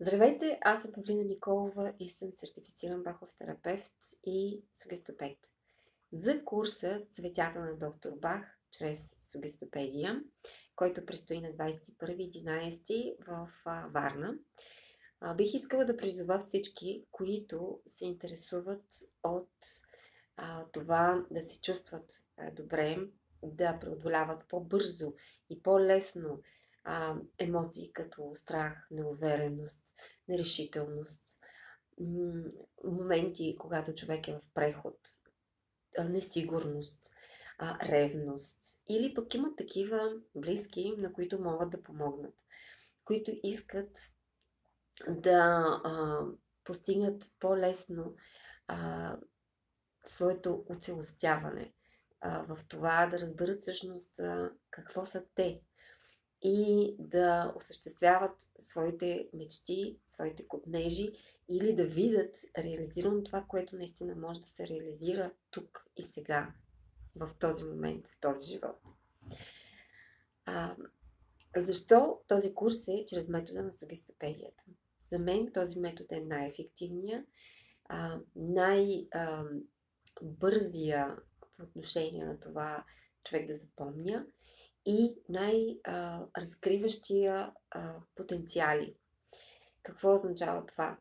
Здравейте, аз съм Павлина Николова и съм сертифициран Бахов терапевт и сугестопед. За курса Цветята на доктор Бах чрез сугестопедия, който предстои на 21.11 в Варна, бих искала да призова всички, които се интересуват от това да се чувстват добре, да преодоляват по-бързо и по-лесно емоции като страх, неувереност, нерешителност, моменти, когато човек е в преход, несигурност, ревност, или пък имат такива близки, на които могат да помогнат, които искат да постигнат по-лесно своето оцелостяване, в това да разберат всъщност какво са те и да осъществяват своите мечти, своите копнежи или да видят реализирано това, което наистина може да се реализира тук и сега, в този момент, в този живот. Защо този курс е чрез метода на сугестопедията? За мен този метод е най-ефективният, най-бързия по отношение на това човек да запомня и най-разкриващия потенциали. Какво означава това?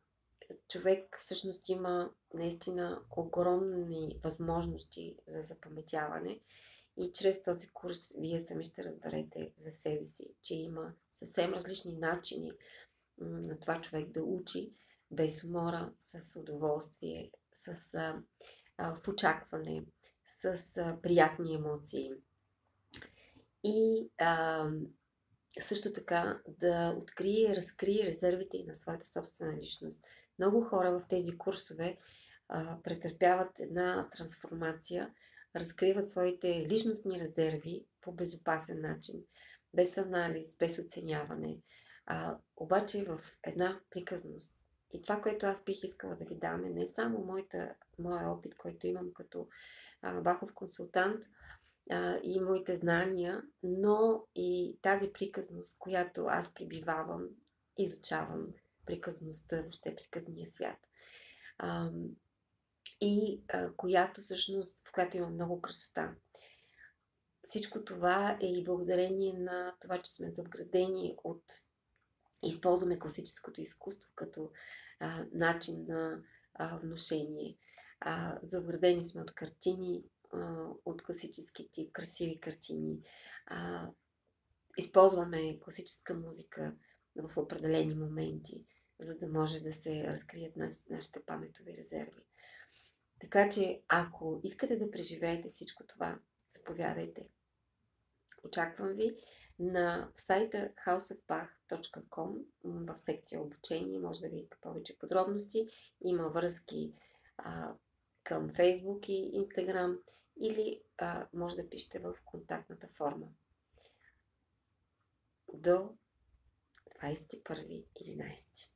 Човек всъщност има наистина огромни възможности за запаметяване и чрез този курс вие сами ще разберете за себе си, че има съвсем различни начини на това човек да учи без умора, с удоволствие, в очакване, с приятни емоции. И също така да открие и разкрие резервите и на своята собствена личност. Много хора в тези курсове претърпяват една трансформация, разкриват своите личностни резерви по безопасен начин, без анализ, без оценяване, обаче в една приказност. И това, което аз бих искала да ви дам, е не само моя опит, който имам като Бахов консултант, и моите знания, но и тази приказност, която аз пребивавам, изучавам приказността, въобще приказния свят. Която всъщност, в която има много красота. Всичко това е и благодарение на това, че сме завградени използваме класическото изкуство като начин на внушение. Завградени сме от картини, от класически тип, красиви картини. Използваме класическа музика в определени моменти, за да може да се разкрият нашите паметови резерви. Така че, ако искате да преживеете всичко това, заповядайте. Очаквам ви на сайта houseofbach.com в секция обучение. Може да видите повече подробности. Има връзки към Facebook и Instagram или може да пишете в контактната форма. До 21.11.